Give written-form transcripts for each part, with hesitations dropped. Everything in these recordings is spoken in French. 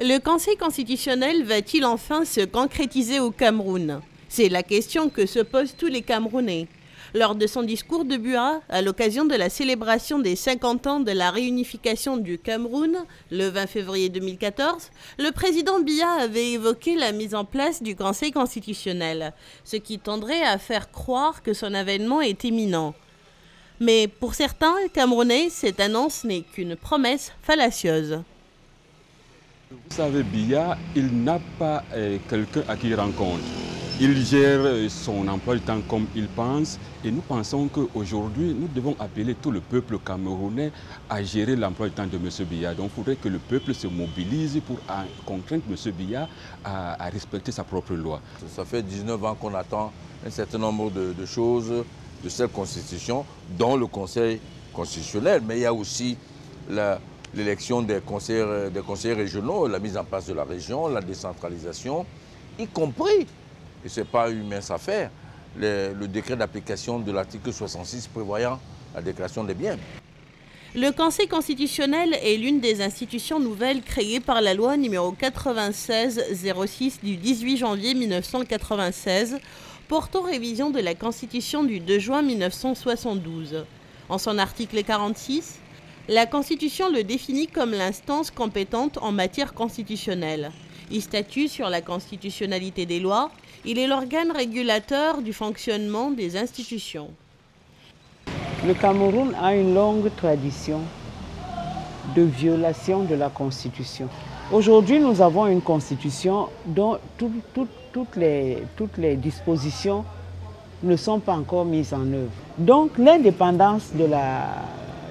Le Conseil constitutionnel va-t-il enfin se concrétiser au Cameroun? C'est la question que se posent tous les Camerounais. Lors de son discours de Buea, à l'occasion de la célébration des 50 ans de la réunification du Cameroun, le 20 février 2014, le président Biya avait évoqué la mise en place du Conseil constitutionnel, ce qui tendrait à faire croire que son avènement est imminent. Mais pour certains Camerounais, cette annonce n'est qu'une promesse fallacieuse. Vous savez, Biya, il n'a pas quelqu'un à qui il rencontre. Il gère son emploi du temps comme il pense et nous pensons qu'aujourd'hui, nous devons appeler tout le peuple camerounais à gérer l'emploi du temps de M. Biya. Donc il faudrait que le peuple se mobilise pour contraindre M. Biya à respecter sa propre loi. Ça fait 19 ans qu'on attend un certain nombre de choses de cette constitution, dont le Conseil constitutionnel, mais il y a aussi l'élection des conseillers régionaux, la mise en place de la région, la décentralisation, y compris, et ce n'est pas une mince affaire, le décret d'application de l'article 66 prévoyant la déclaration des biens. Le Conseil constitutionnel est l'une des institutions nouvelles créées par la loi numéro 96-06 du 18 janvier 1996 portant révision de la Constitution du 2 juin 1972. En son article 46, la Constitution le définit comme l'instance compétente en matière constitutionnelle. Il statue sur la constitutionnalité des lois. Il est l'organe régulateur du fonctionnement des institutions. Le Cameroun a une longue tradition de violation de la Constitution. Aujourd'hui, nous avons une Constitution dont toutes les dispositions ne sont pas encore mises en œuvre. Donc l'indépendance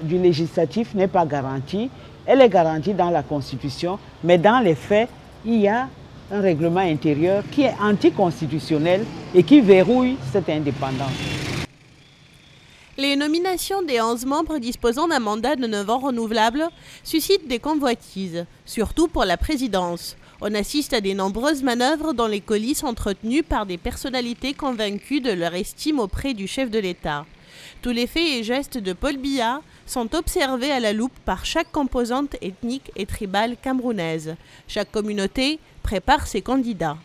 du législatif n'est pas garantie. Elle est garantie dans la Constitution, mais dans les faits, il y a un règlement intérieur qui est anticonstitutionnel et qui verrouille cette indépendance. Les nominations des 11 membres disposant d'un mandat de 9 ans renouvelable suscitent des convoitises, surtout pour la présidence. On assiste à de nombreuses manœuvres dans les coulisses entretenues par des personnalités convaincues de leur estime auprès du chef de l'État. Tous les faits et gestes de Paul Biya sont observés à la loupe par chaque composante ethnique et tribale camerounaise. Chaque communauté prépare ses candidats.